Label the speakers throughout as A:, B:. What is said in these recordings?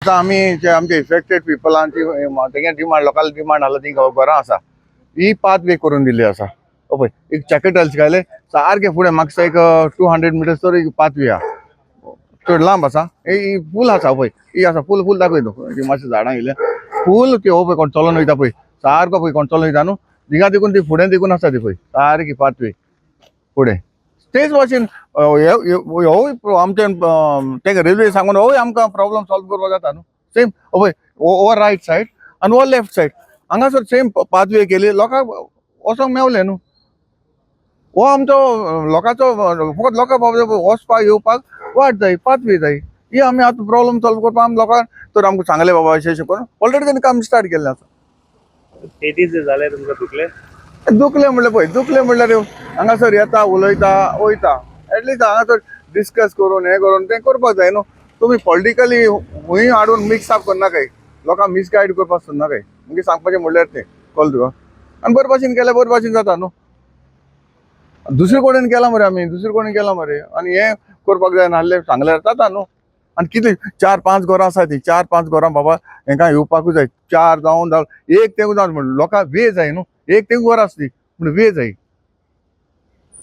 A: आता आम्ही जे आमचे इफेक्टेड पिपलांची तेंगे डिमांड लोकल डिमांड आला ती बरं आसा ही पाथ वे करून दिल्ली आसा पळय एक चॅकेटल्स घाले सारखे फुडें म्हाका एक 200 मिटर्स तर एक पाथ वे आहा चड लांब आसा ही फूल आसा पळय ही आसा फूल फूल दाखय न्हू मातशें झाडां येयले फूल ते हो पळय कोण चलोन वयता पळय सारको पळय कोण चलोन वयता न्हू दिगा देखून ती फुडें देखून आसा ती पळय सारकी पाथ वे फुडें तेच भाशेन हो आमचे तेका रेल्वे सांगून हो आमकां प्रॉब्लम सॉल्व करपाक जाता न्हू सेम पळय ओवर रायट सायड आनी ओवर लेफ्ट सायड हांगासर सेम पाथवे केली लोकांक वचोंक मेवलें न्हू हो आमचो लोकांचो फकत लोकांक वचपाक येवपाक वाट जाय पाथवे जाय ही आमी आतां प्रॉब्लम सॉल्व करपाक आमी लोकांक तर आमकां सांगलें बाबा अशें अशें करून ऑलरेडी तेणी काम स्टार्ट केल्लें आसा
B: ते दीस जाले तुमकां दुखले
A: दुखलें म्हणल्यार पळय दुखलें म्हणल्यार हांगासर येता उलयता वयता एटलीस्ट हांगासर डिस्कस करून हें करून तें करपाक जाय न्हू तुमी पॉलिटिकली खूंय हाडून मिक्स अप करनाकाय लोकांक मिसगायड करपाक सोदनाकाय म्हणजे सांगपाचें म्हणल्यार तें कळ्ळें तुका आनी बरे भाशेन केल्यार बरे भाशेन जाता न्हू दुसरे कोणेन केला मरे आमी दुसरे कोणेन केला मरे आनी हें करपाक जाय नासलें सांगल्यार जाता न्हू आनी कितें 4-5 घरां आसा ती 4-5 घरां बाबा हेंकां येवपाकूच जाय 4 जावन एक तेंकूय जावन म्हण लोकांक वे जाय न्हू एक तेंकूय घर आसली पूण वे जाय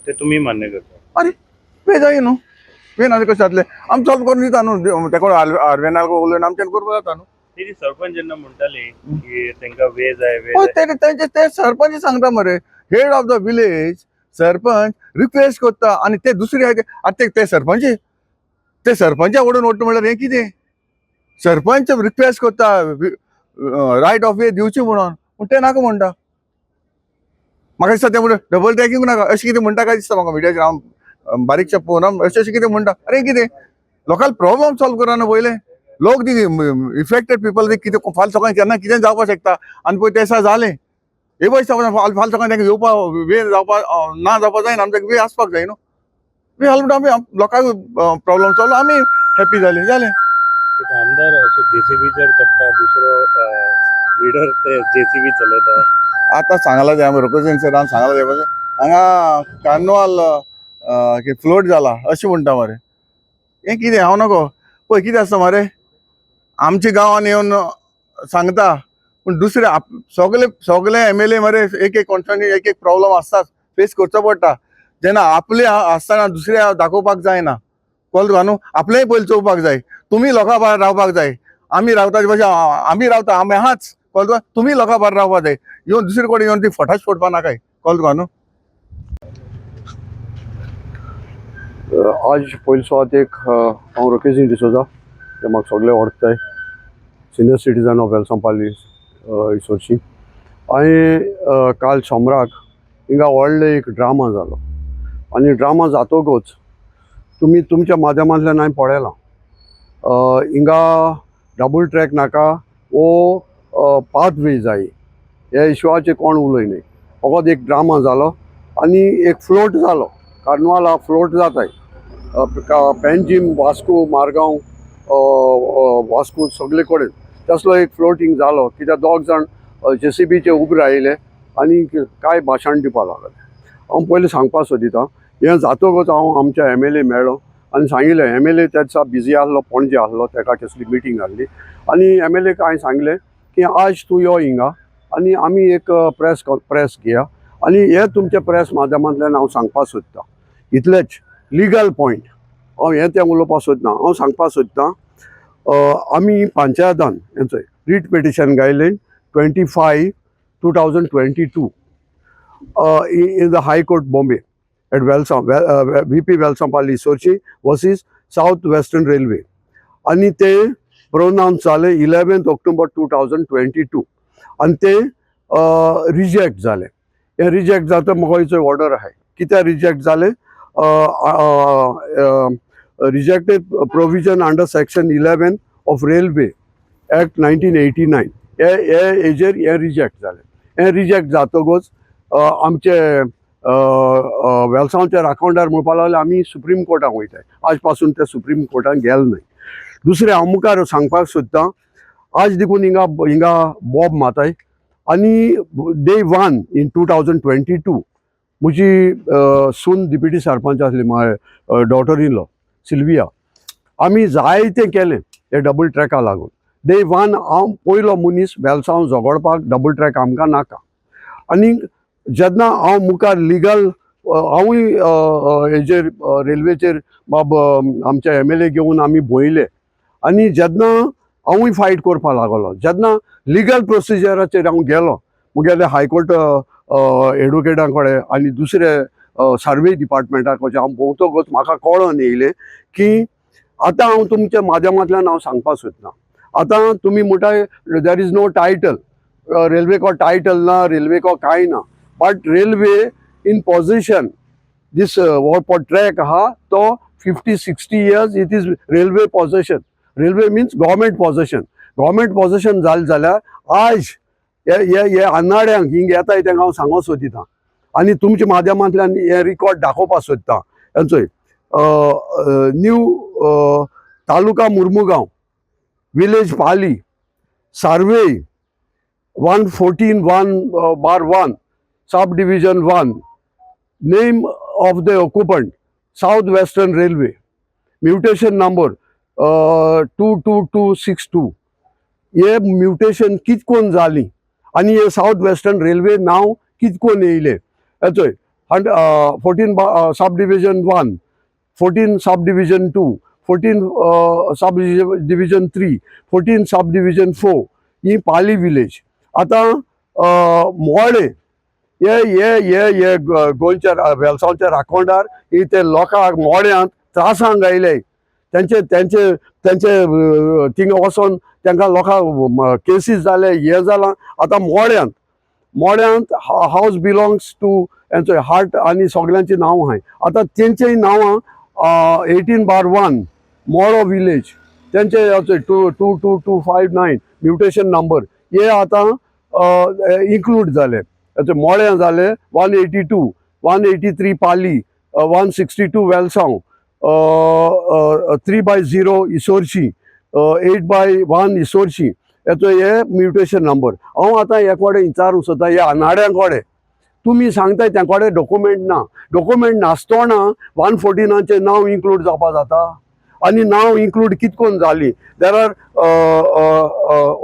B: ते तुम्ही मान्य करता
A: अरे वे जाय न्हू वे ना कशें जातलें आमी सॉल्व करून दिता न्हू तेका हार्वेनाक उलयन आमच्यान करपाक जाता न्हू
B: ते सरपंच जेन्ना म्हणटाले की तांकां वे जाय
A: ते सरपंच सांगता मरे head of the village sarpanch request करता आनी ते दुसरे आतां ते सरपंचा ओडून ओडटा म्हणल्यार हें कितें सरपंच रिक्वेस्ट करता रायट ऑफ वे दिवची म्हणून पूण ते नाका म्हणटा म्हाका दिसता ते म्हणटा डबल ट्रॅकिंग नाका अशें कितें म्हणटा काय दिसता म्हाका मिडियाचेर हांव बारीकशे पळोवन अशें कितें म्हणटा अरे कितें लोकल प्रॉब्लम सॉल्व करा न्हू पयलें लोक ती इफेक्टेड पीपल कितें फाल सकाळीं केन्ना कितें जावपाक शकता आनी पळय तें जालें हे पळय फाल सकाळीं तांकां येवपाक वे जावपाक ना जावपाक जायना आमच्या वे आसपाक जाय न्हू वे आसलो म्हणटा आमी लोकांक प्रॉब्लम सॉल्व आमी हॅपी जालें
B: एक आमदार असो जेसीबीचेर चडटा दुसरो लिडर ते जेसीबी चलयता
A: आतां सांगला ते आमी रिप्रेझेंट सरान सांगला ते हांगा कार्निवाल फ्लोट जाला अशें म्हणटा मरे हें कितें हांव नको पळय कितें आसता मरे आमच्या गांवांन येवन सांगता पूण दुसरे सगळे MLA मरे एक कॉन्स्टिट्युएंसी एक प्रॉब्लम आसताच फेस करचो पडटा जेन्ना आपले आसतना दुसऱ्या दाखोवपाक जायना कळ्ळें तुका न्हू आपलेंय पयलीं चोवपाक जाय तुमी लोकां भायर रावपाक जाय आमी रावता भशेन आमी रावता आमी आहाच कळ्ळें तुका तुमी लोकां भायर रावपाक जाय येवन दुसरे कडेन येवन ती फटाश फोडपा नाकाय कळ्ळें तुका न्हू
C: आज पयली सुवात एक हांव रोकेश डिसोजा ते म्हाका सगळे वळखताय सिनियर सिटीजन ऑफ वेलसांपाली इसोरची हांवें काल सोमराक हिंगा व्हडलो एक ड्रामा जालो आनी ड्रामा जातकूच तुमी तुमच्या माध्यमांतल्यान हांवें पळयलां हिंगा डबल ट्रॅक नाका वो पाथ वे जाय ह्या इशुवाचेर कोण उलयनाय फकत एक ड्रामा जालो आनी एक फ्लोट जालो कार्निवाल हा फ्लोट जाताय पेंजीम वास्को मारगांव वास्को सगळे कडेन तसलो एक फ्लोटींग जालो कित्याक दोग जाण JCBचे उबे रावले आनी कांय भाशण दिवपाक लागले हांव पयलीं सांगपाक सोदितां हें जातकूच हांव आमच्या MLA मेळ्ळो आनी सांगिल्लें MLA त्या दिसा बिजी आसलो पणजे आसलो तेका कसली मिटींग आसली आनी MLA हांवें सांगलें की आज तूं यो हिंगा आनी आमी एक प्रेस घेया आनी हे तुमच्या प्रेस माध्यमांतल्यान हांव सांगपाक सोदतां इतलेंच लिगल पॉयंट हांव हें तें उलोवपाक सोदना हांव सांगपाक सोदतां आमी पंचायतान हेंचो writ petition घायलें 25/2022 in the High Court Bombay at VP Welsampally Isorchi versus South Western Railway आणि ते प्रोनाउन्स जाले 11 ऑक्टोबर 2022 आणि ते रिजेक्ट जाले हे रिजेक्ट जाता म्हाका ऑर्डर आहाय कित्याक रिजेक्ट जाले rejected provision under section 11 of railway act 1989 हे हेजेर हे रिजेक्ट जाले हे रिजेक्ट जातकूच आमचे वेलसांवचे राखणदार म्हणपाक लागले आमी सुप्रीम कोर्टाक वयताय आज पासून ते सुप्रीम कोर्टाक गेले न्हय दुसरें हांव मुखार सांगपाक सोदतां आज देखून हिंगा बॉब माताय आनी डे 1 in 2022 म्हजी सून डिप्युटी सरपंच आसली माय डॉटर इन लॉ सिल्विया आमी जायतें केलें हे डबल ट्रॅका लागून डे 1 हांव पयलो मनीस वेलसांव झगडपाक डबल ट्रॅक आमकां नाका. आनी जेन्ना हांव मुखार लिगल हांवूय हेजेर रेल्वेचेर बाब आमचे MLA घेवन आमी भोंयले आनी जेन्ना हांवूय फायट करपा लागलो, जेन्ना लिगल प्रोसिजराचेर हांव गेलो मुगेले हायकोर्ट एडवोकेटा कडेन आनी दुसरे सर्वे डिपार्टमेंटा कडेन हांव भोंवतकच म्हाका कळोन येयलें की आतां हांव तुमच्या माध्यमांतल्यान हांव सांगपाक सोदना, आतां तुमी म्हणटाय there is no title, railway को टायटल ना, रेल्वे को कांय ना, बट रेल्वे इन पोजिशन दीस हो पळय ट्रॅक आहा तो 50-60 years it is railway possession. Railway means government possession. Government possession जालें जाल्यार आज हे अन्नाड्यांक हिंग येताय तांकां हांव सांगूंक सोदितां आनी तुमच्या माध्यमांतल्यान हे रिकॉर्ड दाखोवपाक सोदतां. हेंचोय new taluka Mormugao, village Pali, survey 114/1 sub division 1, name of the occupant South Western Railway, mutation number 22262. हे म्युटेशन कितकोन जाली आनी हे साउथ वेस्टर्न रेल्वे नांव कितकोन येयलें हेचोय 14 सब division 1, 14 sub division 2, 14 sub division 3, 14 sub division 4 ही पाली विलेज. आतां मोडे हे गोंयच्या वेलसांवच्या राखोंडार ही ते लोकांक मोड्यांत त्रासांक गायले, त्यांचे त्यांचे त्यांचे थिंगा वचोन तांकां लोकांक केसीस जाले, हे जालां. आतां मोड्यांत हावस बिलोंग्स टू हेंचो हार्ट आनी सगळ्यांची नांव आहाय. आतां तेंचेय नांवां 18/1 मोडो विलेज तेंचे 22259 म्युटेशन नंबर हे आतां इन्क्लूड जाले. मोड्यां जाले 182, 183 पाली, 162 वेलसांव, 3/0 इसोरची, 8/1 इसोरची हेचो हे म्युटेशन नंबर. हांव आतां हे कोडे विचारूंक सोदता, हे अनाड्यां कोडे तुमी सांगताय त्या कोडे डॉक्युमेंट ना, डॉक्युमेंट नासतना 114 नांव इन्क्लूड जावपा जाता आनी नांव इन्क्लूड कितकोन जाली. देर आर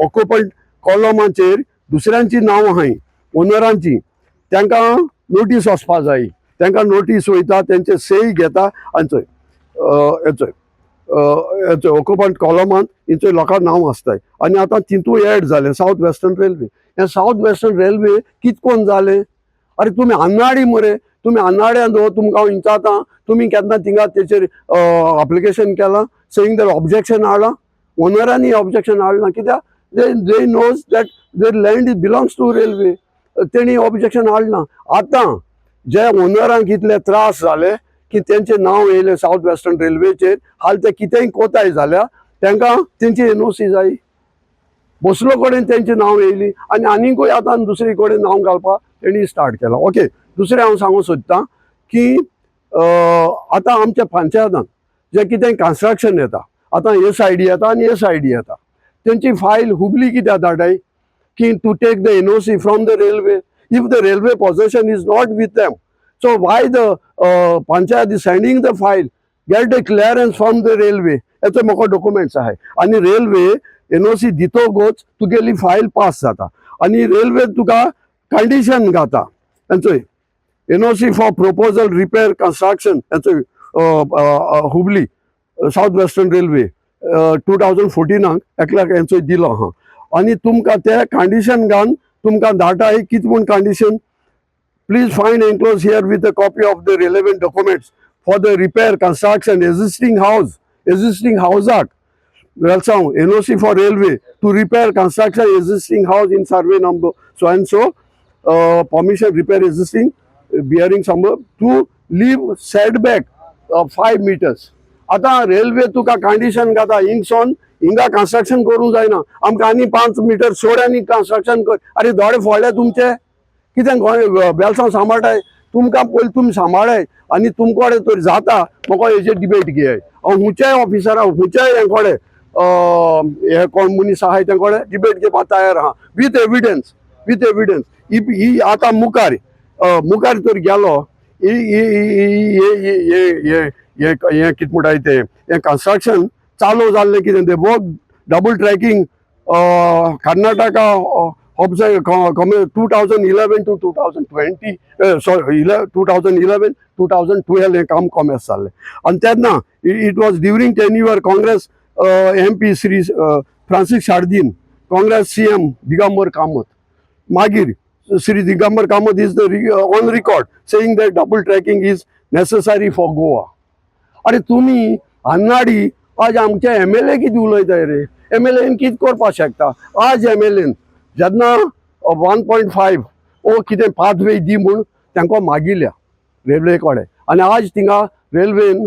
C: ऑक्युपंट कॉलमाचेर दुसऱ्यांची नांव आहाय ओनरांची, तांकां नोटीस वचपा जाय, तांकां नोटीस वयता, तेंचे सही घेता आनी हेचो ऑक्युपंट कॉलमांत हिंचो लोकां नांव आसताय आनी आतां तितून एड जालें साउथ वेस्टर्न रेल्वे. हे साउथ वेस्टर्न रेल्वे कितकोन जालें? अरे तुमी अन्नाडी मरे, तुमी अन्नाड्यान तुमकां हांव विचारतां, तुमी केन्ना थिंगा तेचेर एप्लिकेशन केलां, सेयींग दर ऑब्जेक्शन हाडलां? ओनरांनी ऑब्जेक्शन हाडलां, कित्याक they knows that there land is belongs to railway, तेणी ऑब्जेक्शन हाडलां. आतां जे ओनरांक इतले त्रास जाले की तेंचे नांव येयले साउथ वेस्टर्न रेल्वेचेर, हाल ते कितेंय कोताय जाल्यार तांकां तेंची NOC जाय. बसलो कडेन तेंचें नांव येयली आनी आनीकूय आतां दुसरे कडेन नांव घालपाक तेणी स्टार्ट केलां. ओके, दुसरें हांव सांगूंक सोदतां की आतां आमच्या पंचायतान जे कितें कन्स्ट्रक्शन येता, आतां हे सायडी येता आनी हे सायडी येता, तेंची फायल हुबली कित्याक धाडटाय की to take the NOC from the railway. If the railway possession is not with them, so why the panchayat is sending the file, get the clearance from the railway. हेचो म्हाका डॉक्युमेंट्स आहाय आनी railway NOC दितोगोच तुगेली file pass जाता आनी railway तुका condition घाता. हेंचोय NOC for proposal repair construction हेचो हुबली साउथ वेस्टर्न रेल्वे 2014 एकल्याक हेंचो दिलो आहा आनी तुमकां ते कंडिशन घालन तुमकां धाडटाय कितें म्हूण condition. Please find enclosed here with a copy of the relevant documents for the repair, construction, existing house act. Welsav, NOC for railway to repair, construction, existing house in survey number so and so. Permission repair existing bearing number to leave setback 5 meters. आता railway तुका condition घाता हिंगसोन हिंगा construction करूंक जायना, आमकां आनी 5 metre सोड आनी construction कर. अरे दोळे फोडले तुमचे, कितें गोंय बेलसांव सांबाळटाय, तुमकां पयलीं तुमी सांबाळाय आनी तुमकोडे तर जाता म्हाका हेचेर डिबेट घेयाय. हांव हुंच्याय ऑफिसरां हुंच्याय हे कोडे हे कोण मनीस आहाय ते कोडे डिबेट घेवपाक तयार आहा विथ एविडन्स. ही आतां मुखार तर गेलो हे कितें म्हणटाय ते हें कन्स्ट्रक्शन चालू जाल्लें कितें ते work double tracking Karnataka 2011 to 2020 sorry 2011 2012 हे काम कॉमर्स जाल्लें आनी तेन्ना it was during tenure Congress MP Shri Francis Sardinha Congress CM Digambar Kamat मागीर Sri Digambar Kamath is on record saying that double tracking is necessary for Goa. अरे तुम्ही अन्नाडी आज आमच्या MLA किती उलयताय रे MLA किती करपाक शकता आज MLA जेन्ना 1.5 ओ कितें पाथवे दी म्हूण तांकां मागिल्ल्या रेल्वे कडेन आनी आज थिंगा रेल्वेन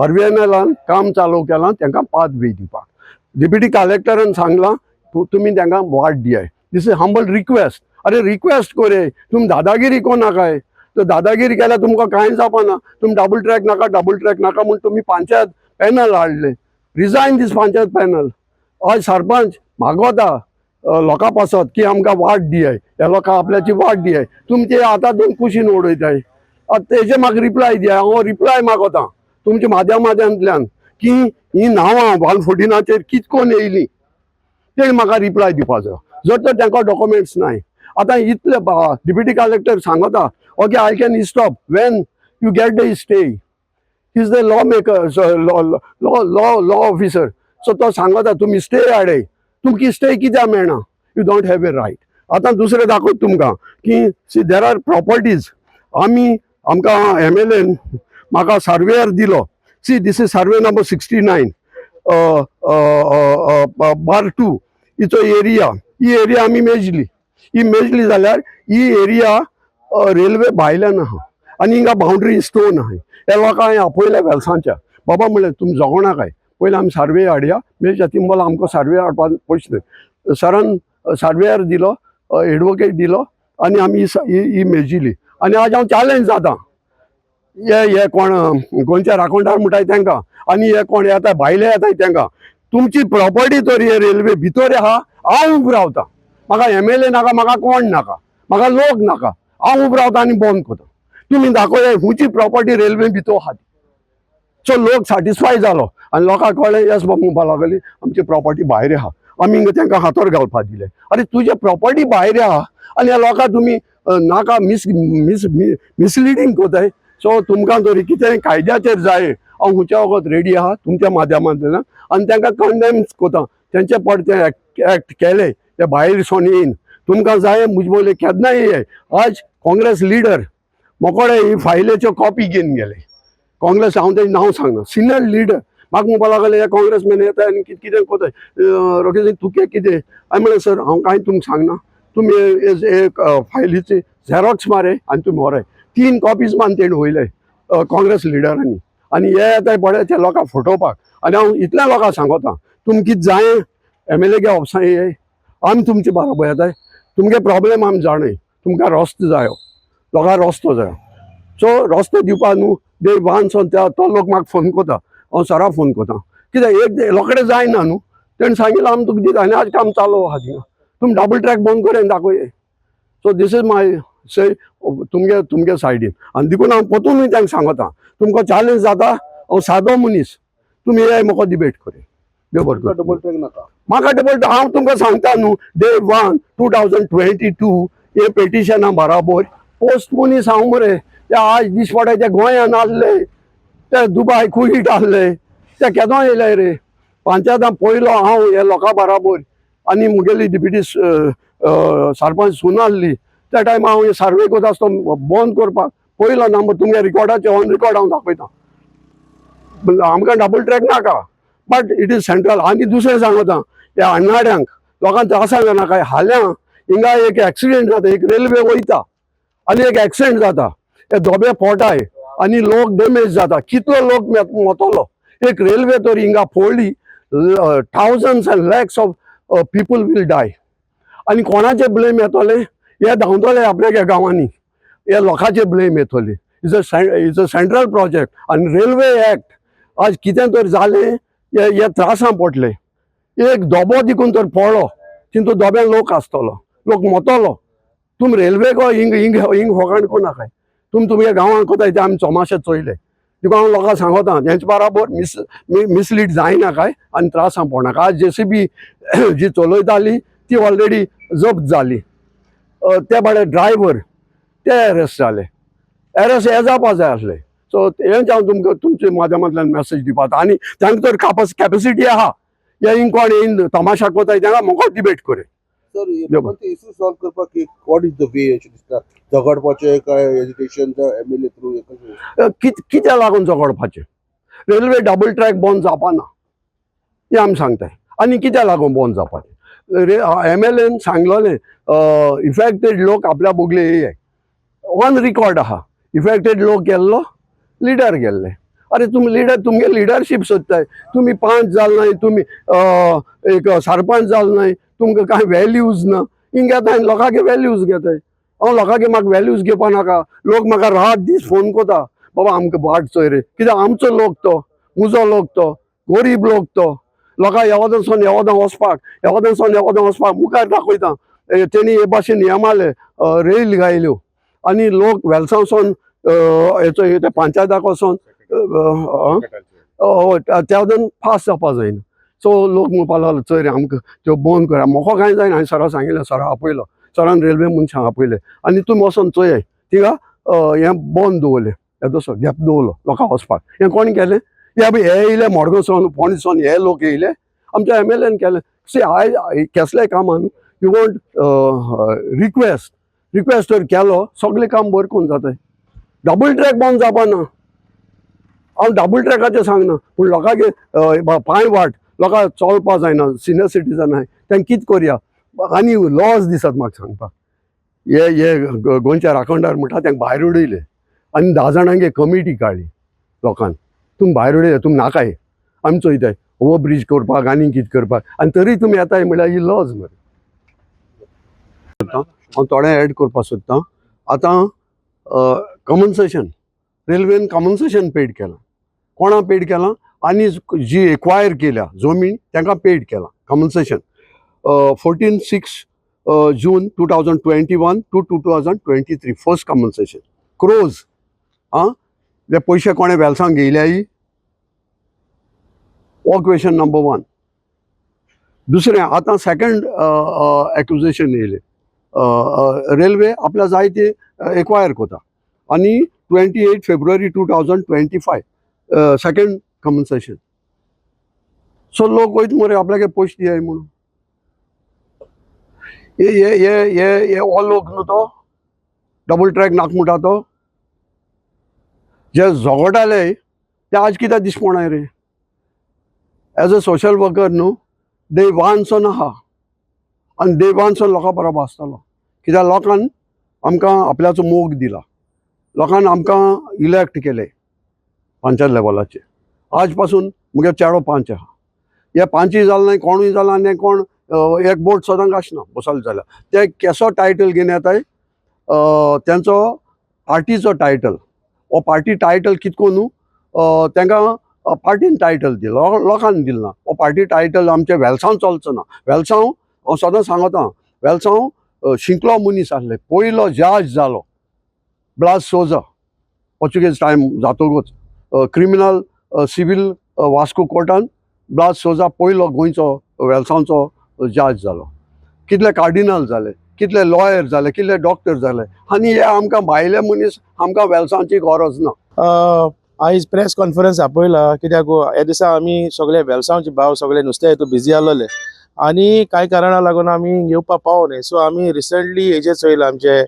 C: RVNLान काम चालू केलां तांकां पाथवे दिवपाक डिप्युटी कलेक्टरान सांगलां तुमी तांकां वाट दियाय दिस इज हंबल रिक्वेस्ट अरे रिक्वेस्ट करे तुम दादागिरी को नाकाय तो दादागिरी केल्यार तुमकां कांय जावपाना तुम डबल ट्रॅक नाका म्हूण तुमी पंचायत पॅनल हाडले रिजायन दीस पंचायत पॅनल आज सरपंच मागोता लोकां पासत की आमकां वाट दियाय ह्या लोकां आपल्याची वाट दियाय तुमी ते आतां दोन कुशीन उडयताय तेजे म्हाका रिप्लाय दियाय हांव रिप्लाय मागोता तुमच्या माध्यमांतल्यान की ही नांवां 114 कित कोण येयली ते म्हाका रिप्लाय दिवपाचो जर तर तांकां डॉक्युमेंट्स नाय आता इतले डिप्युटी कलेक्टर सांगता okay I can stop when you get the stay is the law maker law officer so तो सांगता तुम्ही स्टे हाडे तुमकी स्टे कित्याक मेळना you don't have a right आता दुसरें दाखयत तुमकां की सी देर आर प्रॉपर्टीज आमकां MLAन म्हाका सर्वेयर दिलो see this is survey number 69 बार 2 इचो एरिया ही एरिया आमी मेजली जाल्यार ही एरिया रेल्वे भायल्यान आहा आनी हिंगा बाउंड्री स्टोन आहाय हे लोकां हांवें आपयल्या वेल्सांच्या बाबा म्हणलें तुमी जगोना काय पयलीं आमी सर्वे हाडया मेळच्या तिंबोला आमकां सर्वे हाडपाक पयशे न्हय सरान सर्वेयर दिलो एडवोकेट दिलो आनी आमी ही मेजिली आनी आज हांव चॅलेंज जाता हे कोण गोंयच्या राखणदार म्हणटाय तांकां आनी हे कोण येता भायले येताय तांकां तुमची प्रॉपर्टी तर हे रेल्वे भितर आहा हांव उबो रावता म्हाका MLA नाका म्हाका कोण नाका म्हाका लोक नाका हांव उबो रावता आनी बंद करता तुमी दाखोवया हुंची प्रॉपर्टी रेल्वे भितर आहा सो लोक सॅटिस्फाय जालो आनी लोकांक कळ्ळें येस बाबा म्हणपाक लागली आमची प्रॉपर्टी भायर आहा आमी तांकां हातोर घालपाक दिले अरे तुजे प्रॉपर्टी भायर आहा आनी ह्या लोकांक तुमी नाका मिसलिडींग कोताय सो तुमकां तरी कितें कायद्याचेर जाय हांव हुंच्या वगत रेडी आहा तुमच्या माध्यमांतल्यान आनी तांकां कंडेम कोता तेंचे पडते एक्ट केले ते भायर सोन येयन तुमकां जाय मुजबोले केन्नाय ये आज काँग्रेस लिडर मोकोडे ही फायलेच्यो कॉपी घेवन गेले काँग्रेस हांव तेजें नांव सांगना सिनियर लिडर म्हाका म्हणपाक लागले हे काँग्रेसमॅन येताय आनी कितें कोताय रोखडे तुके कितें हांवें म्हणलें सर हांव कांय तुमकां सांगना तुमी एक फायलीची झेरॉक्स मारे आनी तुमी व्हराय 3 कॉपीज मान तेणे वयले काँग्रेस लिडरांनी आनी हे येताय बडे ते लोकांक फटोवपाक आनी हांव इतल्या लोकांक सांगता तुमकां कितें जाय MLA गे ऑफिसान ये आमी तुमचे बरोबर येताय तुमगे प्रॉब्लेम आमी जाणाय तुमकां रस्तो जायो लोकांक रस्तो जायो सो रस्तो दिवपाक न्हू दे वानसोन तो लोक म्हाका फोन कोता हांव सरा फोन कोता कित्याक एक रोखडे जायना न्हू तेणें सांगिल्लें आमी तुका दिता आनी आज काम चालू आहा थिंगा तुमी डबल ट्रॅक बंद करून दाखोय सो दीस इज माय से तुमगे सायडीन आनी देखून हांव पोतूनय तांकां सांगता तुमकां चॅलेंज जाता हांव सादो मनीस तुमी हे म्हाका डिबेट करे देव बरें करूं.
B: डबल ट्रॅक नाका
C: म्हाका डबल हांव तुमकां सांगता न्हू डे 1 2022 हे पेटिशना बराबर पोस्ट मनीस हांव मरे ते आज दिसपडे ते गोंयान आसले ते दुबाय कुईट आसले ते केदो येयले रे पंचायतान पयलो हांव हे लोकां बराबर आनी मुगेली डिप्युटी सरपंच सून आसली त्या टायमा हांव सर्वे करता आसतना बंद करपाक पयलो नंबर तुमगे रिकॉर्डाचे ऑन रिकॉर्ड हांव दाखयता आमकां डबल ट्रॅक नाका बट इट इज सेंट्रल आनी दुसरें सांगता ह्या अन्नाड्यांक लोकांक त्रासाक नाका हाल्या हिंगा एक एक्सिडेंट जाता एक रेल्वे वयता आनी एक एक्सिडेंट जाता हे धोबे पोटाय आनी लोक डॅमेज जाता कितलो लोक मतलो एक रेल्वे तर हिंगा फोडली thousands and lakhs of people will die आनी कोणाचे ब्लेम येतले हे धांवतले आपल्या गांवांनी हे लोकांचे ब्लेम येतले इज अ सेंट्रल प्रोजेक्ट आनी रेल्वे एक्ट आज कितें तर जालें हे त्रासां पडले एक धोबो देखून तर पडलो तितून धोब्यान लोक आसतलो लोक मतलो तुमी रेल्वे को हिंग होकाण को नाकाय तुमगे गांवांत कोताय ते आमी चोमाशे चोयले तुका हांव लोकांक सांगता हेंचे बराबर मिसलीड जायना काय आनी त्रासां पडनाका. आज JCB जी चलयताली ती ऑलरेडी जप्त जाली. ते भायर ड्रायव्हर ते अरेस्ट जाले. अरेस्ट हे जावपा जाय आसले. सो हेंच हांव तुमकां तुमच्या माध्यमांतल्यान मेसेज दिवपाक आनी तांकां तर कॅपेसिटी आहा. हे हिंग कोण येवन तमाशा कोताय तांकां मोको डिबेट करे.
D: सर ते इशू सॉल्व करपाक व्हॉट इज द वे अशें दिसता? झगडपाचें काय एज्युकेशन MLA थ्रू
C: कित्या लागून झगडपाचें? रेल्वे डबल ट्रॅक बंद जावपा ना हें आमी सांगताय. आनी कित्या लागून बंद जावपाचें? MLAन सांगलोलें इफेक्टेड लोक आपल्या बोगले येय. ऑन रिकॉर्ड आहा. इफेक्टेड लोक गेल्लो, लिडर गेल्ले. अरे तुमगे लिडरशीप सोदताय. तुमी 5 जाल नाय, तुमी एक सरपंच जाल नाय, तुमकां कांय व्हॅल्यूज ना. हिंग घेताय लोकांगे व्हॅल्यूज घेताय. हांव लोकांगे म्हाका व्हॅल्यूज घेवपा नाका. लोक म्हाका रात दीस फोन कोता, बाबा आमकां बाट चोय रे. कित्याक आमचो लोक तो, म्हजो लोक तो, गरीब लोक तो. लोकांक येवदांसून येवदां वचपाक मुखार दाखयता. तेणी हे भाशेन हे मारले, रेल घायल्यो आनी लोक वेलसांवसून हेचो पंचायताक वचोन त्यावदान पास जावपा जायना. सो लोक म्हणपा लागलो चोय रे आमकां त्यो बंद करा. म्हाका कांय जायना. हांवें सरा सांगिल्लें, सरा आपयलो. सरान रेल्वे मनशांक आपयलें आनी तुमी वचोन चोयाय थिंगा हें बंद दवरलें. येदोसो गॅप दवरलो लोकांक वचपाक. हें कोण केलें? हे येयले मडगांवसून, फोंडेसून हे लोक येयले. आमच्या MLAन केलें. सी आय केसलेय कामान यू वॉन्ट रिक्वेस्ट तर केलो सगळें काम बरें करून जाताय. डबल ट्रॅक बंद जावपा ना. हांव डबल ट्रॅकाचें सांगना, पूण लोकांगे पांय वाट लोकांक चलपा जायना. सिनियर सिटीजन आहाय तांकां कितें करया? आनी लॉज दिसत म्हाका सांगपाक. हे गोंयच्या राखणदार म्हणटा तांकां भायर उडयले आनी 10 जाणांगे कमिटी काडली लोकांन. तुमी भायर उडयले, तुमी नाकाय, आमी चोयताय ओवर ब्रिज करपाक आनी कितें करपाक, आनी तरी तुमी येताय म्हळ्यार ही लॉज मरे. हांव थोडें एड करपाक सोदतां. आतां कॉम्पन्सेशन रेल्वेन कॉम्पन्सेशन पेड केलां. कोणा पेड केलां? आनी जी एक्वायर केल्या जमीन तांकां पेड केलां compensation. 14/6 June 2021 to 2023 first compensation crores. ते पयशे कोणे वेलसांग घेयल्याय हो क्वेश्चन नंबर 1. दुसरें आतां सेकंड एक्विजिशन येयलें. रेल्वे आपल्या जाय ते एक्वायर कोता आनी 28 फेब्रुवारी 2025 सेकंड कॉम्पन्सेशन. सो लोक वयता मरे आपल्यागे पयशे दियाय म्हणून. हे हो लोक न्हू तो डबल ट्रॅक नाका म्हणटा तो. जे झगडटाले ते आज कित्याक दिसपणाय रे? एज अ सोशल वर्कर न्हू डे 1 आहा आनी डे 1 लोकां बरोबर आसतलो. कित्याक लोकांन आमकां आपल्याचो मोग दिला. लोकांन आमकां इलेक्ट केले पंचायत लेवलाचेर. आज पासून मुगे चेडो 5 आहा. हे 5 जालें नाय, कोणूय जालां आनी कोण एक बोट सदांच आसना बसले जाल्यार. ते केसो टायटल घेवन येताय तेंचो पार्टीचो टायटल. हो पार्टी टायटल कितको न्हू तांकां पार्टीन टायटल दिलो, लोकांनी दिलो ना. हो पार्टी टायटल आमचे वेलसांव चलचो ना. वेलसांव हांव सदां सांगता, वेलसांव शिंकलो मनीस आसले. पयलो जज जालो ब्लास सोजा पोर्चुगेज टायम जातकूच क्रिमिनल सिवील वास्को कोर्टान ब्लास सोजा पयलो गोंयचो वेलसांवचो जज जालो. कितले कार्डिनल जाले, कितले लॉयर जाले, कितले डॉक्टर जाले. आनी हे आमकां भायले मनीस आमकां वेलसांवची गरज ना.
E: आयज प्रेस कॉन्फरन्स आपयला कित्याक ह्या दिसा आमी सगळे वेलसांवचे भाव सगळे नुस्त्या हितून बिजी आसलेले आनी कांय कारणां लागून आमी येवपाक पावोंक. सो आमी रिसंटली हेजेर चोयलां, आमचे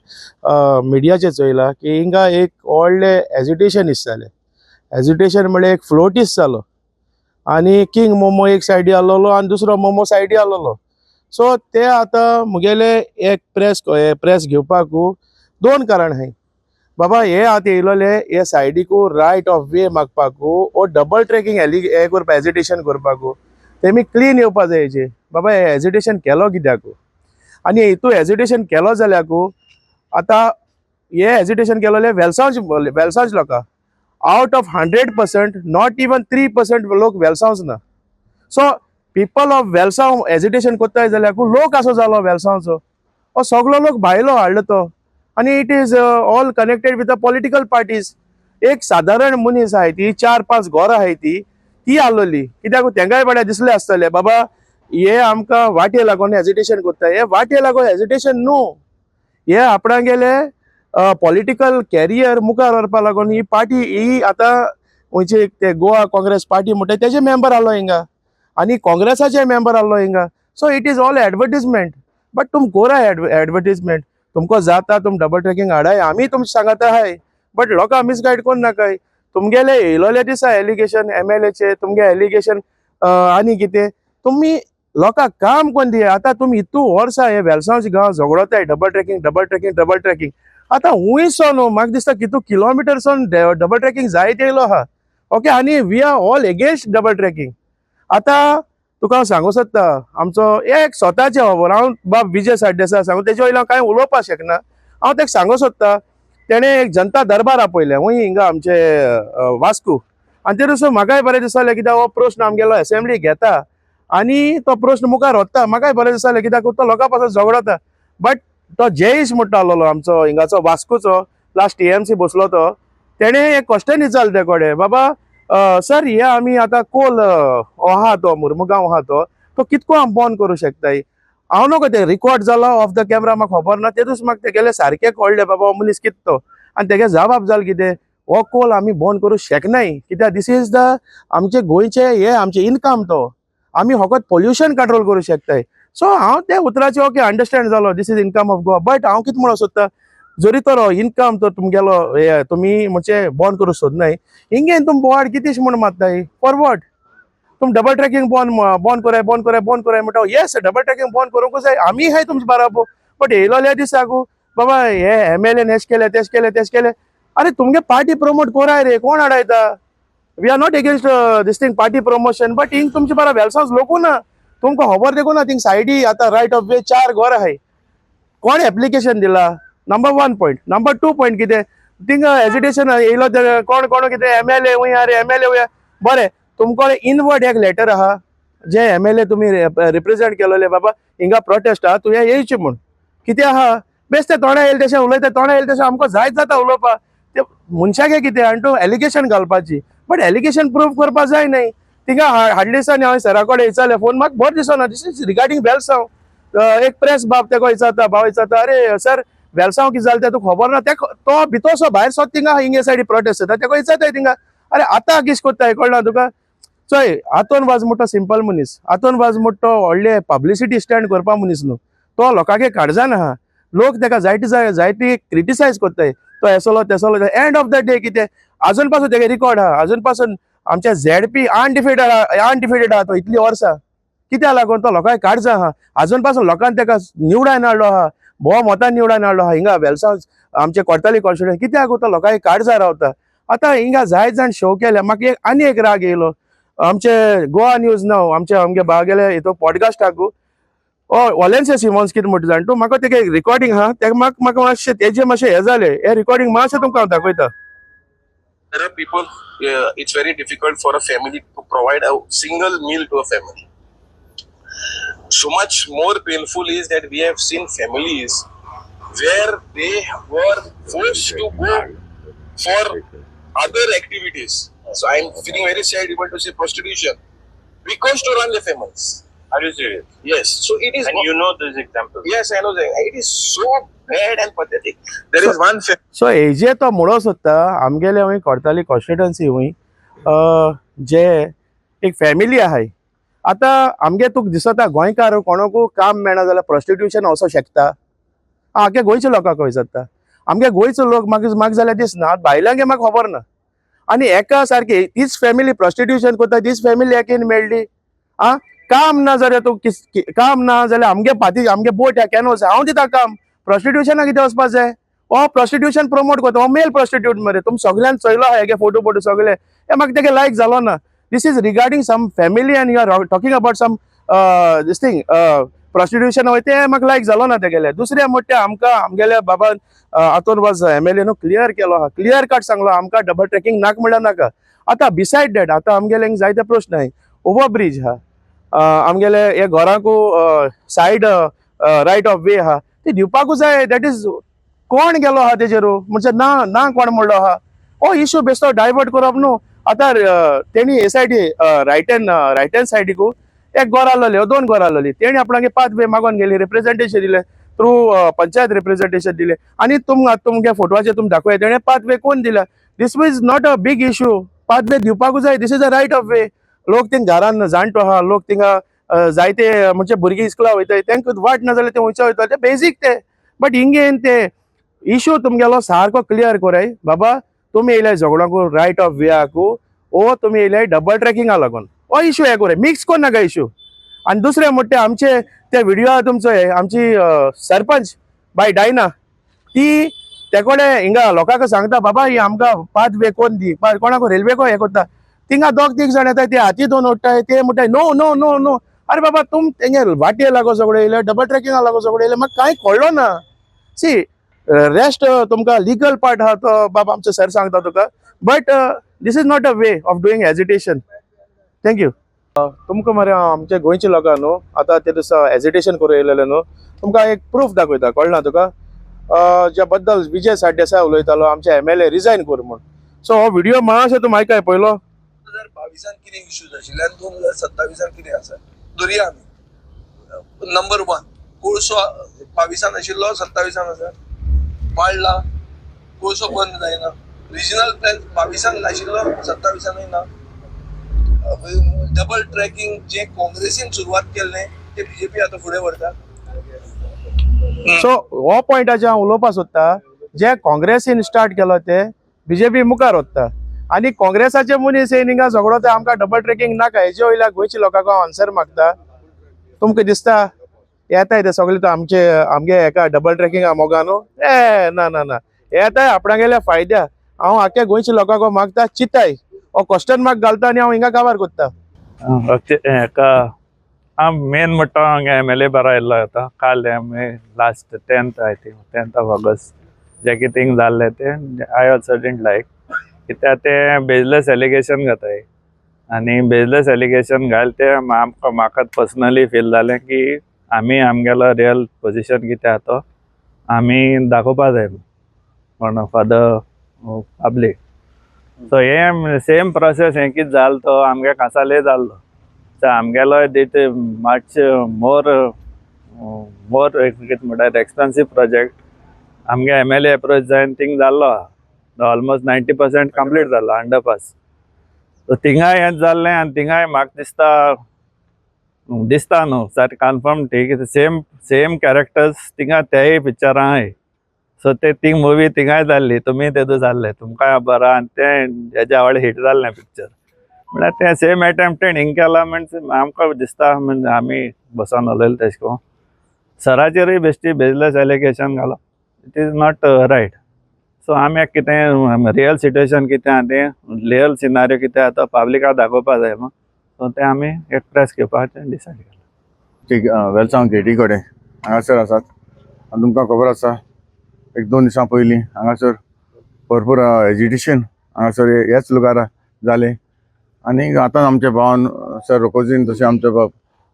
E: मिडियाचेर चोयलां की हिंगा एक व्हडले एजिटेशन जालें. एजिटेशन म्हळ्यार एक फ्लोटीस जालो आनी किंग मोमो एक सायडी आसलेलो आनी दुसरो मोमो सायडी आसलेलो. सो ते आतां मुगेले एक प्रेस घेवपाकू 2 कारण आहाय. बाबा हे आतां येयलोले हे सायडीकू रायट ऑफ वे मागपाकू ओ डबल ट्रॅकिंग हे करपा एजिटेशन करपाकू तेमी क्लीन येवपा जाय हेजेर. बाबा हे एजिटेशन केलो कित्याक आनी हितू एजिटेशन केलो जाल्याकू आतां हे एजिटेशन केलोले वेलसांवच लोकां. आउट ऑफ 100% नॉट इवन 3% लोक वेलसांवच ना. So people of Velsao agitation कोत्ताय जाल्याकू लोक असो जालो वेलसांवचो. हो सगळो लोक भायलो हाडलो तो आनी it is all connected with the political parties. एक साधारण मनीस आहाय ती 4-5 घरां आहाय ती आलोली कित्याक तेंकाय बरें दिसलें आसतलें बाबा हे आमकां वाटे लागून हेजिटेशन करता हे वाटे लागून हेजिटेशन न्हू हे आपणा गेले पॉलिटिकल कॅरियर मुखार व्हरपा लागून ही पार्टी ही आतां खंयचे ते गोवा काँग्रेस पार्टी म्हणटा तेजे मेंबर आलो हिंगा आनी काँग्रेसाचे मेंबर आलो हिंगा so it is all advertisement but तुम कोरा एडवर्टिजमेंट तुमको जाता तुम डबल ट्रॅकिंग हाडाय आमी तुमचे सांगात आहाय बट लोकां मिसगायड कोन्न नाकाय तुमगेले येयलोले दिसा एलिगेशन MLAचे तुमगे एलिगेशन आनी कितें तुमी लोकांक काम कोन्न दिया आतां तुमी इतू वर्सां हे वेलसांवचे गांव झगडताय डबल ट्रॅकिंग आतां हुंयसो न्हू म्हाका दिसता कितू किलोमिटरसून डबल ट्रॅकिंग जायत येयलो आहा ओके आनी we are all against double tracking आतां तुका हांव सांगूं सोदता आमचो एक स्वताचे खबर हांव बाब विजय साळदेसाय सांगू तेजे वयल्यान कांय उलोवपाक शकना हांव तेका सांगूं सोदता तेणें एक जनता दरबार आपयलें हुंय हिंगा आमचे वास्को आनी ते दिसा म्हाकाय बरें दिसलें कित्याक हो प्रश्न आमगेलो असेंब्ली घेता आनी तो प्रश्न मुखार व्हरता म्हाकाय बरें दिसलें कित्याक तो लोकां पासून झगडता बट तो जयेश म्हणटा आसलो आमचो हिंगाचो वास्कोचो लास्ट TMC बसलो तो तेणें एक क्वेश्चन विचारलें ते कडेन बाबा सर हे आमी आतां कोल आहा तो मुर्मुगांव आहा तो कितको आमी बंद करूं शकताय हांव नको ते रिकॉर्ड जाला ऑफ द कॅमेरा म्हाका खबर ना तेदूस म्हाका तेगेले सारकें कळ्ळें बाबा हो मनीस कित तो आनी तेगे जबाब जाल कितें हो कोल आमी बंद करूं शकनाय कित्याक दिस इज द आमचे गोंयचे हे आमचे इनकम तो आमी फकत पोल्युशन कंट्रोल करूं शकताय सो हांव त्या उतराचे ओके अंडरस्टँड जालो this is income of Goa but हांव कितें म्हणूं सोदता जरी तो इनकम तो तुमगेलो हे तुमी म्हणजे बंद करूं सोदनाय हिंगेन तुम बोवाड कितेंश म्हूण मारताय फॉरवर्ड तुम डबल ट्रॅकिंग बंद कराय म्हणटा येस डबल ट्रॅकिंग बंद करूंकूच जाय आमी हाय तुमचे बाराबो बट येयलोल्या दिसाकू बाबा हे MLA हेश केले अरे तुमगे पार्टी प्रमोट कोराय रे कोण हाडायता we are not against this thing party promotion but हिंग तुमचे बारा वेलसांस लोकू ना तुमकां खबर देखून ना थिंग सायडी आतां रायट ऑफ वे 4 घर आहाय कोण एप्लिकेशन दिला नंबर 1 पॉयंट नंबर 2 पॉयंट कितें थिंग हेजिटेशन येयलो कोण कितें MLA वया बरें तुमको इनवर्ड एक लेटर आहा जे MLA तुमी रिप्रेझेंट केलोले बाबा हिंगा प्रोटेस्ट आहा तुवें येवचें म्हूण कितें आहा बेश्टे तोंडा येयले तशें उलयता आमकां जायत जाता उलोवपाक ते मनशागे कितें आनी तूं एलिगेशन घालपाची बट एलिगेशन प्रूव करपाक जाय न्हय थिंगा हाडले दिसांनी हांवें सरा कडेन विचारलें फोन म्हाका बरें दिसना दिस इज रिगार्डींग वेलसांव एक प्रेस बाब तेका विचारता अरे सर वेलसांव कितें जालें तें तुका खबर ना तो भितरसो भायर सोद थिंगा हिंगे सायडी प्रोटेस्ट जाता तेका विचारताय थिंगा अरे आतां किश कोत्ताय कळना तुका चोय हातून वाज मोठो सिंपल मनीस हातून वाज मोठो व्हडले पब्लिसिटी स्टँड करपा मनीस न्हू तो लोकांगे काळजान आहा लोक तेका जायती क्रिटिसायज कोत्ताय तो एसलो तेसलो एंड ऑफ द डे कितें अजून पासून तेगे रिकॉर्ड आहा अजून पासून आमच्या ZP अनडिफिटेड आहा तो इतली वर्सां कित्याक लागून तो लोकांक काळजां आहा अजून पासून लोकांनी तेका निवडायन हाडलो आहा भोव मोतान निवडायन हाडलो आहा हिंगा वेलसांव आमचे कोर्ताली कॉन्स्टिट्युएन्सी कित्याक तो लोकांक काळजां रावता आतां हिंगा जायत जाण शो केल्या म्हाका आनी एक राग येयलो आमचे गोवा न्यूज नाव आमगे बागेले हितू पॉडकास्टाकू वॉलेन्सिया सिमॉन्स कितें म्हणटा जाण तूं म्हाका तेगे रिकॉर्डिंग आहा तेका म्हाका मातशें तेजे मातशें हें जालें हें रिकॉर्डिंग मातशें तुमकां हांव दाखयता
F: There are people, it's very difficult for a family to provide a single meal to a family. So much more painful is that we have seen families where they were forced to go for other activities. So I'm feeling very sad even to say prostitution because to run their families.
B: Are you serious?
F: Yes. So it is.
B: And you know this example.
F: Yes, I know that. It is so bad and pathetic. There is one family.
E: So हेजे तो म्हणो सोदता आमगेले हुंय Cortalim constituency हुंय जे एक family आहाय आतां आमगे तुका दिसता गोंयकार कोणाकू काम मेळना जाल्यार प्रॉस्टिट्युशन वचो शकता आख्या गोंयच्या लोकांक विचारता आमगे गोंयचो लोक म्हाका जाल्यार दिसना भायल्यांगे म्हाका खबर ना आनी एका सारकी तीच फॅमिली प्रॉस्टिट्युशन करता तीच फॅमिली एकेन मेळ्ळी काम ना जाल्यार तूं काम ना जाल्यार आमगे बोट ह्या केन वचता हांव दिता काम प्रॉस्टिट्युशना कितें वचपाक जाय हो प्रॉस्टिट्युशन प्रमोट करता हो मेल प्रॉस्टिट्यूट मरे तुम सगळ्यान चयलो आहा हेगे फोटो सगळे हे म्हाका तेगे लायक जालो ना this is regarding some family and you are talking about some this thing prostitution वय ते म्हाका लायक जालो ना तेगेले दुसरे म्हणटे आमकां आमगेल्या बाबान हातून वाज MLA न्हू क्लियर केलो आहा क्लियर कट सांगलो आमकां डबल ट्रॅकिंग नाका म्हणल्यार नाका आतां बिसायड दॅट आतां आमगेले जायते प्रश्न आहाय ओवर ब्रिज आहा आमगेले हे घराकू सायड रायट ऑफ वे आहा ते दिवपाकू जाय दॅट इज कोण गेलो आहा तेजेर म्हणजे ना कोण म्हणलो आहा हो इश्यू बेस्तो डायवर्ट करप न्हू. आतां तेणी हे सायडी रायट हँड सायडीकू एक गोर आहलोली 2 गोर आहलोली तेणी आपणागे पाथ वे मागोन गेली रिप्रेझेंटेशन दिले थ्रू पंचायत रिप्रेझेंटेशन दिले आनी तुमगे फोटवाचेर तुमी दाखोया तेणे पाथ वे कोण दिला. This is not a big issue. Pathway दिवपाकूच जाय. This is a right of way. लोक थिंगा घरान जाणटो आहा लोक थिंगा जायते म्हणजे भुरगीं इस्कुला वयताय तेंका वाट ना जाल्यार ते वयचे वयता ते बेजीक ते. बट हिंगेन ते इश्यू तुमगेलो सारको क्लियर कोराय बाबा तुमी येयले झगडोंकू रायट ऑफ वेयाकू ओ तुमी येयले डबल ट्रॅकिंगा लागून हो इश्यू हे कोरे मिक्स कोर नाका इश्यू. आनी दुसरे म्हणटे आमचे ते व्हिडिओ तुमचो हे आमची सरपंच बाय डायना ती ते कोडे हिंगा लोकांक सांगता बाबा ही आमकां पाथ वे कोण दी कोणाक रेल्वेको हे करता थिंगा 2-3 जाण येताय ते हाती दोन ओडटाय ते म्हणटाय नो नो नो नो. अरे बाबा तुम तेंगे वाटये लागो सगळे येयले डबल ट्रॅकिंगा लागो सगळे येयले म्हाका कांय कळ्ळो ना. सी रेस्ट तुमकां लिगल पार्ट आहा तो बाबा आमचो सर सांगता तुका but this is not a way of doing agitation. Thank you. तुमकां मरे आमच्या गोंयच्या लोकांक न्हू आतां ते दिसा एजिटेशन करूं येयलेले न्हू तुमकां एक प्रूफ दाखयता कळना तुका ज्या बद्दल विजय सारदेसाय उलयतालो आमचे MLA रिजायन कर म्हूण. सो हो व्हिडिओ मातशें तुमी आयकाय पयलो.
F: 2022 कितें इश्यूज आशिल्ले आनी 2027 कितें आसा धरया आमी. नंबर 1 कोळसो 22 आशिल्लो 27 आसा वाडला. कोळसो बंद जायना. रिजनल प्लॅन 22 नाशिल्लो 27 ना. डबल ट्रॅकिंग जे काँग्रेसीन सुरवात केल्लें ते BJP आतां फुडें व्हरता.
E: सो हो पॉयंटाचेर हांव उलोवपाक सोदता जे काँग्रेसीन स्टार्ट केलो ते BJP मुखार वता आनी काँग्रेसाचे मनीस येवन हिंगा झगडो ते आमकां डबल ट्रॅकिंग नाका हेजे वयल्या गोंयच्या लोकांक हांव आन्सर मागता. तुमकां दिसता येताय ते सगळे तो आमगे हेका डबल ट्रॅकिंगा मोगा न्हू ए ना ना ना येताय आपणा गेल्या फायद्या. हांव आख्या गोंयच्या लोकांक मागता चिताय हो क्वेश्चन मार्क घालता आनी हांव हिंगा काबार करता.
G: मेन म्हणटा हांगा MLA बारा येयल्लो आतां काल लास्ट 10th of August जे कितें थिंग जाल्लें ते आय ऑल्सो डिडंट लायक कित्याक ते बेजलेस एलिगेशन घाताय आनी बेजलेस एलिगेशन घाल ते म्हाका पर्सनली फील जालें की आमी आमगेलो रियल पोजिशन कितें आहा तो आमी दाखोवपा जाय म्हण फॉर द पब्लीक. सो हे सेम प्रोसेस हे कितें जालो तो आमगे कांसाले जाल्लो. सो आमगेलो इट मच मोर कितें म्हणटात एक्सपेन्सीव प्रोजेक्ट आमगे MLA अप्रोच जायन थिंग जाल्लो आहा ऑलमोस्ट 90% कंप्लीट जाल्लो अंडरपास. सो थिंगाय हें जाल्लें आनी थिंगाय म्हाका दिसता न्हू सारकें कन्फर्म ठीक सेम कॅरेक्टर्स थिंगा तेय पिक्चरां आहाय. सो ते थिंग मुवी थिंगाय जाल्ली तुमी तेदू जाल्ले तुमकां बरा आनी तें हेज्या आवड हिट जाल्लें पिक्चर म्हळ्यार तें सेम एटेम्प्टेड हिंग केला म्हणजे आमकां दिसता म्हणजे आमी बसोन उलयले तेशें कोन्न सराचेरूय बेश्टी बेजलेस एलिगेशन घालप it is not right. So आमी कितें रियल सिट्युएशन कितें आहा तें रियल सिनारियो कितें आहा तो पब्लिकाक दाखोवपा जाय न्हू. सो तें आमी एक प्रेस घेवपाचें डिसायड केलें.
A: ठीक वेलसांव गेटी कडेन हांगासर आसात आनी तुमकां खबर आसा 1-2 दिसां पयलीं हांगासर भरपूर एजिटेशन हांगासर हेच लुगार जालें आनी आतां आमच्या भावान सर रोकोजीन तशें आमच्या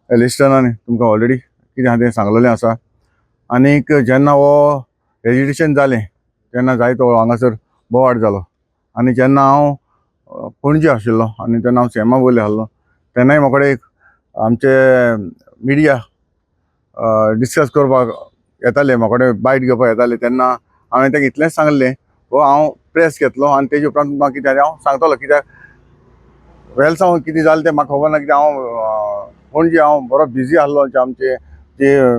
A: एलिस्टनान तुमकां ऑलरेडी कितें आहा तें सांगलेलें आसा. आनीक जेन्ना हो एजिटेशन जालें तेन्ना जायतो हांगासर बोवाळ जालो आनी जेन्ना हांव पणजे आशिल्लो आनी तेन्ना हांव सेमा बोले आहलो तेन्नाय म्हाका एक आमचे मिडिया डिस्कस करपाक येताले म्हाका बायट घेवपाक येताले तेन्ना हांवें ताका इतलेंच सांगलें हो हांव प्रेस घेतलो आनी तेजे उपरांत म्हाका कितें हांव सांगतलो कित्याक वेलसांव कितें जालें तें म्हाका खबर ना कित्याक हांव पणजे हांव बरो बिजी आहलो आमचे जे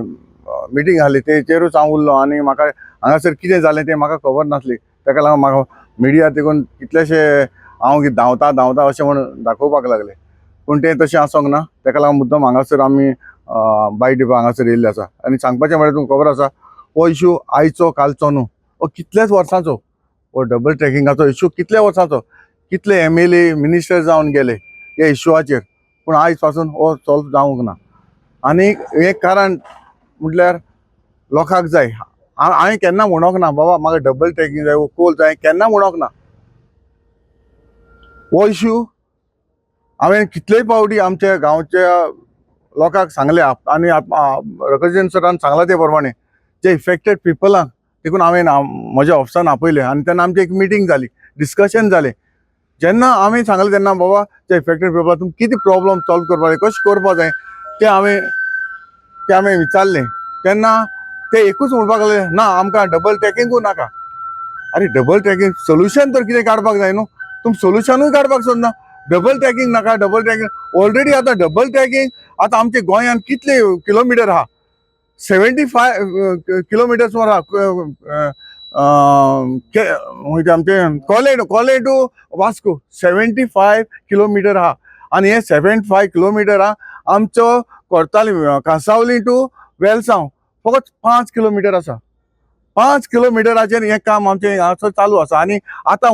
A: मिटींग आहली तेचेरूच हांव उरलो आनी म्हाका हांगासर कितें जालें तें म्हाका खबर नासली ताका लागून म्हाका मिडिया देखून कितलेशे हांव धांवता अशें म्हण दाखोवपाक लागले पूण तें तशें आसोंक ना. ताका लागून मुद्दम हांगासर आमी बायट दिवपाक हांगासर येयल्ले आसा आनी सांगपाचें म्हळ्यार तुमकां खबर आसा हो इश्यू आयचो कालचो न्हू हो कितलेच वर्सांचो. हो डबल ट्रॅकिंगाचो इश्यू कितल्या वर्सांचो कितले MLA मिनिस्टर जावन गेले ह्या इश्यूआचेर पूण आयज पासून हो सॉल्व जावंक ना. आनी एक कारण म्हटल्यार लोकांक जाय हांवें केन्ना म्हणोंक ना बाबा म्हाका डबल ट्रॅकिंग जाय कोल जाय केन्ना म्हणोंक ना. हो इश्यू हांवें कितलेय फावटी आमच्या गांवच्या लोकांक सांगले आनी रकोजीन सरान सांगलां ते प्रमाणे जे इफेक्टेड पिपलांक देखून हांवें म्हज्या ऑफिसान आपयले आनी तेन्ना आमची एक मिटींग जाली डिस्कशन जालें जेन्ना आमी सांगलें तेन्ना बाबा ते इफेक्टेड पीपल तुमी कितें प्रॉब्लम सॉल्व करपा जाय कशें करपा जाय ते आमी विचारलें तेन्ना ते एकूच म्हणपाक लागले ना आमकां डबल ट्रॅकिंगूय नाका अरे डबल ट्रॅकिंग सोल्युशन तर कितें काडपाक जाय न्हू तुमी सोल्युशनूय काडपाक सोदना डबल ट्रॅकिंग नाका डबल ट्रॅकिंग ऑलरेडी आतां डबल ट्रॅकिंग आतां आमच्या गोंयांत कितले किलोमिटर आहा 75 किलोमिटर्स वर म्हणजे आमचे कॉले टू वास्को 75 किलोमिटर आहा आनी हे 75 किलोमिटर आमचो कोर्ताली कांसावली टू वेलसांव फकत 5 किलोमिटर आसा 5 किलोमिटराचेर हें काम आमचें हांगासर चालू आसा आनी आतां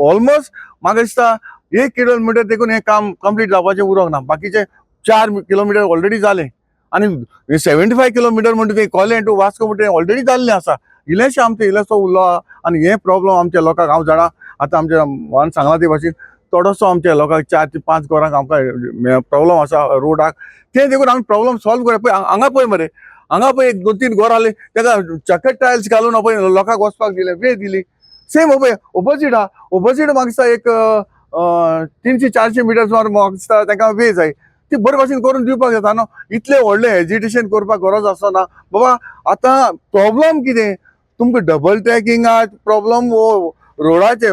A: ऑलमोस्ट म्हाका दिसता 1 किलोमिटर देखून हें काम कंप्लीट जावपाचें उरोंक ना बाकीचे 4 किलोमिटर ऑलरेडी जाले आनी 75 किलोमिटर म्हणटा ते कॉलें टू वास्को म्हणटा तें ऑलरेडी जाल्लें आसा इल्लेशें आमचें इल्लोसो उरलो आहा आनी हे प्रॉब्लम आमच्या लोकांक हांव जाणा आतां आमच्या वान सांगला ते भाशेन थोडोसो आमच्या लोकांक 4 ते 5 घरांक आमकां प्रॉब्लम आसा रोडाक ते देखून आमी प्रॉब्लम सॉल्व करया पळय हांगा पळय मरे हांगा पळय 2-3 घर आसले तेका चकट टायल्स घालून पळय लोकांक वचपाक दिले वे दिली सेम पळय ऑपोजीट म्हाका दिसता एक 300-400 मिटर्स म्हाका दिसता तांकां वे जाय ती बरे भाशेन करून दिवपाक जाता न्हू इतले व्हडले हेजिटेशन करपाक गरज आसना बाबा आतां प्रॉब्लम कितें तुमकां डबल ट्रॅकिंगाक प्रॉब्लम वो रोडाचे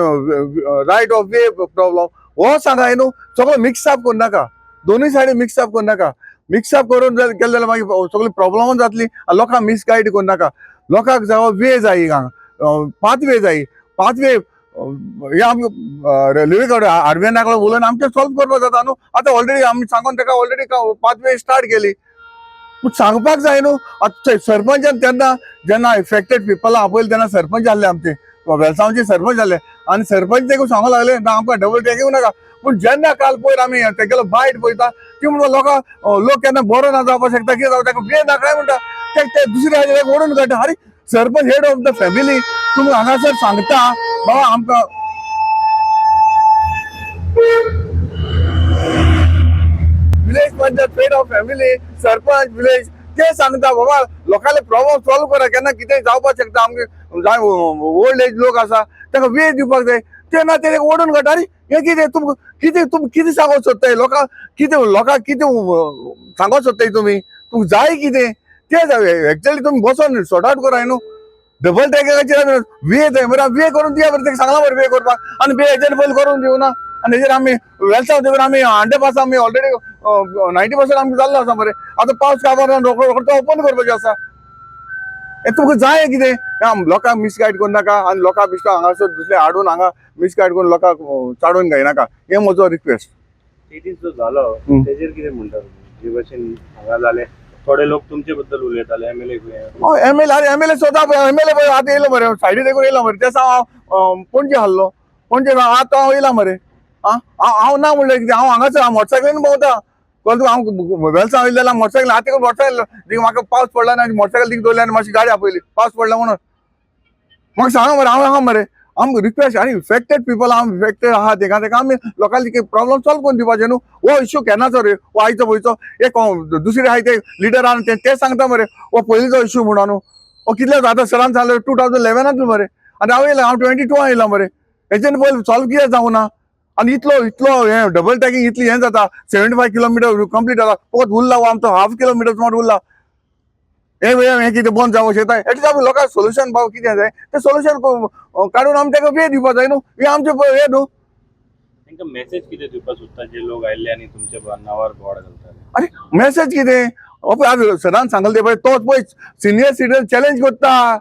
A: रायट ऑफ वे प्रॉब्लम हो सांगाय न्हू सगळो मिक्स अप करून नाका दोनूय सायडी मिक्स अप करून नाका मिक्स अप करून केलें जाल्यार मागीर सगळी प्रॉब्लम जातली लोकांक मिसगायड करून नाका लोकांक जावो वे जाय हिंगा पाथवे जाय पाथवे हे आमकां रेल्वे कडे आरबीआय कडेन उलोवन आमचें सॉल्व करपाक जाता न्हू आतां ऑलरेडी आमी सांगून ताका ऑलरेडी पाथवे स्टार्ट केली पूण सांगपाक जाय न्हू आतां सरपंचान तेन्ना जेन्ना इफेक्टेड पिपल आपयले तेन्ना सरपंच जाल्ले आमचे वेलसांवचे सरपंच जाल्ले आनी सरपंच देखून सांगूंक लागले ना आमकां डबल ट्रॅकिंग नाका पूण जेन्ना काल पयर आमी तेगेलो बायट पळयता ती म्हणून लोक केन्ना बरो ना जावपाक शकता कितें जावं ताका वे नाकाय म्हणटा ते दुसऱ्या हाजेर ओडून काडटा अरे sarpanch head of the family तुमी हांगासर सांगता बाबा आमकां village panchayat head of family sarpanch village ते सांगता बाबा लोकांले प्रॉब्लम सॉल्व करा केन्ना कितें जावपाक शकता आमगे ओल्ड एज लोक आसा ताका वे दिवपाक जाय ते ना ते ओडून काडटा अरे हे कितें तुमी कितें सांगोंक सोदताय लोकांक कितें सांगोंक सोदताय तुमकां जाय कितें ते जाय एक्चुअली तुमी बसोन सॉर्ट आउट कराय न्हू डबल ट्रॅकिंगाचेर वे जाय मरे वे करून दिया बरें ताका सांगला बरें वे करपाक आनी वे हेजेर पयलीं करून दिवना आनी हेजेर आमी वेलसांव देखून आमी 100% आमी ऑलरेडी 90% आमकां जाल्लो आसा मरे आतां पावस काबार रोखडो ओपन करपाचें आसा हे तुमकां जाय कितें लोकांक मिसगायड करूं नाका आनी लोकांक बिश्ट हांगासर दुसरे हाडून हांगा मिसगायड करून लोकांक चाडून घायनाका हे म्हजो रिक्वेस्ट
B: सिटीज जो जालो तेजेर कितें म्हणटा जे भशेन हांगा जाले थोडे लोक तुमचे बद्दल उलयताले
A: एमएलए स्वता एमएलए पळय आतां येयलो मरे सायडी देखून येयलो मरे त्या हांव पणजे हाल्लो पणजे आतां हांव येयला मरे हांव ना म्हणलें कितें हांव हांगासर मोटरसायकलीन भोंवता हांव वेलसांव येयले जाल्यार मोटरसायकल आतां मोटरसायकल म्हाका पावस पडला आनी मोटरसायकल तीग दवरली आनी मातशी गाडी आपयली पावस पडला म्हणून म्हाका सांगा मरे हांव आहा मरे आमकां रिक्वेस्ट आनी इफेक्टेड पीपल आमी इफेक्टेड आहा तेका आमी लोकांचे प्रॉब्लम सॉल्व करून दिवपाचे न्हू हो इश्यू केन्नाचो रे हो आयचो पयचो एक दुसरे आहाय ते लिडर आहा ते सांगता मरे हो पयलींचो इश्यू म्हणून न्हू हो कितले जाता सरान सांगले 2011 मरे आनी हांव येयला हांव 22 येयला मरे हेच्यान पयलीं सॉल्व कितें जावं ना आनी इतलो हे डबल ट्रॅकिंग इतली हें जाता 75 किलोमिटर कंप्लीट जाता फकत उरला आमचो हाफ किलोमिटर सुमार उरला हे कितें बंद जावं शकता एटलीस्ट आमी लोकांक सोल्युशन बाबा कितें जाय तें सोल्युशन काडून आमी ताका वे दिवपाक जाय न्हू हे आमचें हे न्हू
B: तांकां मेसेज कितें दिवपाक सोदता जे लोक आयिल्ले आनी तुमच्या नांवार बोवाळ घालताले
A: अरे मेसेज कितें हो पळय आज सरान सांगले ते पळय तोच पळय सिनियर सिटीजन चॅलेंज करता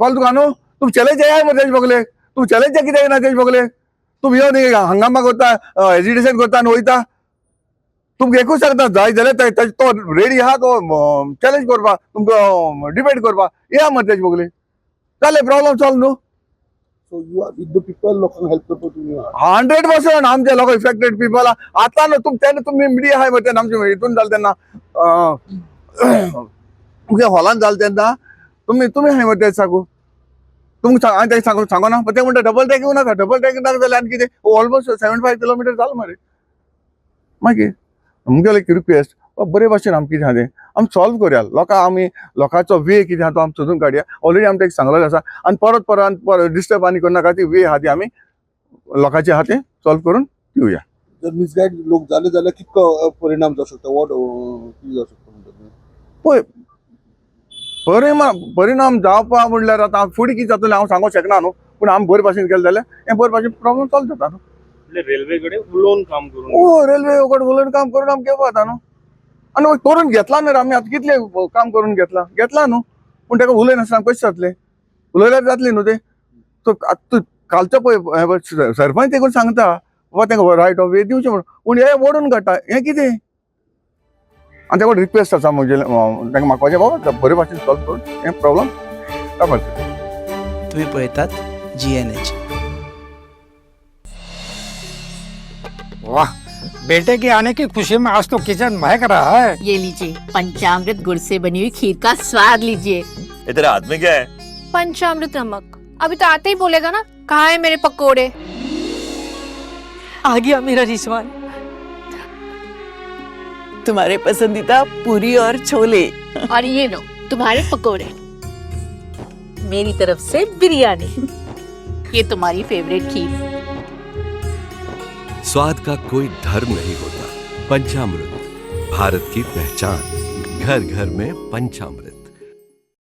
A: कळ्ळें तुका न्हू तुमी चॅलेंज येयाय मरे तेजे बगले तुमी चॅलेंज कितें येना तेजे बगले तुमी येवन हंगामा करता हेजिटेशन करता आनी वयता तुमकां एकूच सांगता जाय जाल्यार तो रेडी आहा तो चॅलेंज करपाक तुमकां डिबेट करपाक या मरे तेजे बगले जालें प्रॉब्लम सॉल्व न्हू
D: So you are with the people लोकांक हेल्प करपाक तुम्ही
A: 100% आमचे लोक इफेक्टेड पीपल आतां न्हू तेन्ना तुमी मिडिया आहाय मरे तेन्ना आमचे हितून जालें तेन्ना तुमच्या हॉलान जालें तेन्ना तुमी आहाय मरे तें सांगू तुमकां हांवें तेका सांगो ना ते म्हणटा डबल ट्रॅकिंग नाका जाल्यार आनी कितें ऑलमोस्ट 75 किलोमिटर जालें मरे मागीर आमगेलो एक रिक्वेस्ट बरे भाशेन आमी कितें आहा तें आमी सॉल्व करूया लोकांचो वे कितें आहा तो आमी सोदून काडया. ऑलरेडी आमी ताका सांगलेलें आसा आनी परत डिस्टर्ब आनी करनाका. ती वे आहा ती आमी लोकांचे आहा ते सॉल्व करून दिवया.
D: जर मिसगायड लोक जाले जाल्यार कितको परिणाम जावं शकता कितें जावं शकता म्हणटा तुमी?
A: पळय परिणाम जावपा म्हणल्यार आतां फुडें कितें जातलें हांव सांगूंक शकना न्हू. पूण आमी बरे भाशेन केलें जाल्यार हें बरे भाशेन प्रॉब्लेम सॉल्व जाता न्हू.
B: रेल्वे कडे उलोवन काम करून
A: रेल्वे उलोवन काम करून आमी घेवपा जाता न्हू. आनी करून घेतला न्हू रे आमी. आतां कितले काम करून घेतला न्हू. पूण ताका उलयनासतना कशें जातलें? उलयल्यार जातलें न्हू तें. सो आतां कालचो पळय सरपंच तें करून सांगता बाबा तांकां रायट ऑफ वे दिवचें म्हणून. पूण हे ओडून काडटा हें कितें? आनी ताका रिक्वेस्ट आसा म्हणजे तांकां मागपाचें बाबा बरे भाशेन सॉल्व करून हें प्रॉब्लम काडपाचें.
H: तुम्ही पळयतात GNH.
I: वाह, बेटे के आने की खुशी में आज तो किचन महक रहा है.
J: ये लीजिए पंचामृत गुड़ से बनी हुई खीर का स्वाद लीजिए.
K: तेरे हाथ में क्या है?
L: पंचामृत नमक. अभी तो आते ही बोलेगा ना कहाँ है मेरे पकोड़े.
J: आ गया मेरा रिजवान. तुम्हारे पसंदीदा पूरी और छोले.
L: और ये लो तुम्हारे पकोड़े.
J: मेरी तरफ से बिरयानी. ये तुम्हारी फेवरेट खीर.
K: स्वाद का कोई धर्म नहीं होता. पंचामृत, भारत की पहचान. घर घर में पंचामृत.